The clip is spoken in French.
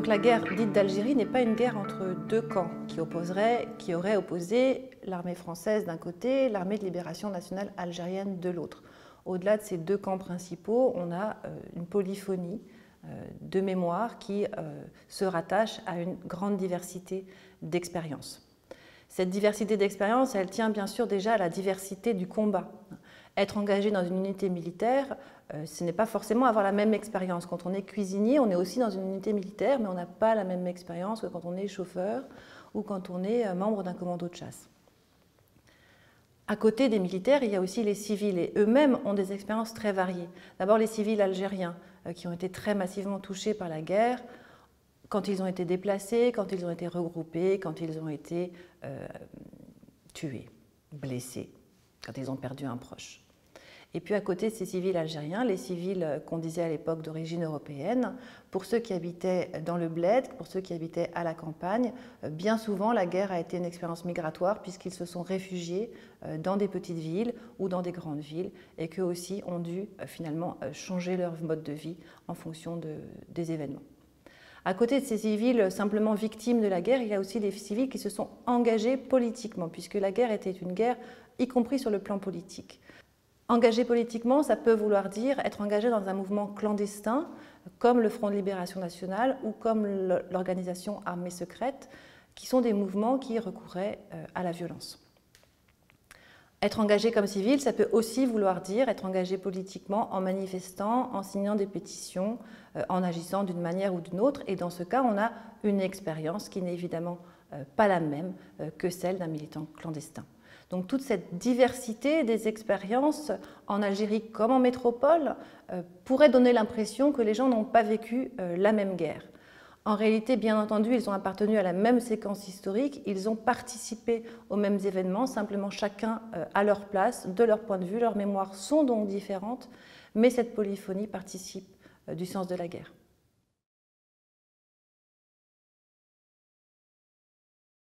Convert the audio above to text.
Donc la guerre dite d'Algérie n'est pas une guerre entre deux camps qui auraient opposé l'armée française d'un côté, l'armée de libération nationale algérienne de l'autre. Au-delà de ces deux camps principaux, on a une polyphonie de mémoire qui se rattache à une grande diversité d'expériences. Cette diversité d'expériences, elle tient bien sûr déjà à la diversité du combat. Être engagé dans une unité militaire, ce n'est pas forcément avoir la même expérience. Quand on est cuisinier, on est aussi dans une unité militaire, mais on n'a pas la même expérience que quand on est chauffeur ou quand on est membre d'un commando de chasse. À côté des militaires, il y a aussi les civils et eux-mêmes ont des expériences très variées. D'abord les civils algériens qui ont été très massivement touchés par la guerre, quand ils ont été déplacés, quand ils ont été regroupés, quand ils ont été tués, blessés, quand ils ont perdu un proche. Et puis à côté de ces civils algériens, les civils qu'on disait à l'époque d'origine européenne, pour ceux qui habitaient dans le bled, pour ceux qui habitaient à la campagne, bien souvent la guerre a été une expérience migratoire puisqu'ils se sont réfugiés dans des petites villes ou dans des grandes villes et qu'eux aussi ont dû finalement changer leur mode de vie en fonction des événements. À côté de ces civils simplement victimes de la guerre, il y a aussi des civils qui se sont engagés politiquement puisque la guerre était une guerre y compris sur le plan politique. Engagé politiquement, ça peut vouloir dire être engagé dans un mouvement clandestin, comme le Front de Libération Nationale ou comme l'organisation Armée Secrète, qui sont des mouvements qui recouraient à la violence. Être engagé comme civil, ça peut aussi vouloir dire être engagé politiquement en manifestant, en signant des pétitions, en agissant d'une manière ou d'une autre. Et dans ce cas, on a une expérience qui n'est évidemment pas la même que celle d'un militant clandestin. Donc toute cette diversité des expériences en Algérie comme en métropole pourrait donner l'impression que les gens n'ont pas vécu la même guerre. En réalité, bien entendu, ils ont appartenu à la même séquence historique, ils ont participé aux mêmes événements, simplement chacun à leur place, de leur point de vue. Leurs mémoires sont donc différentes, mais cette polyphonie participe du sens de la guerre.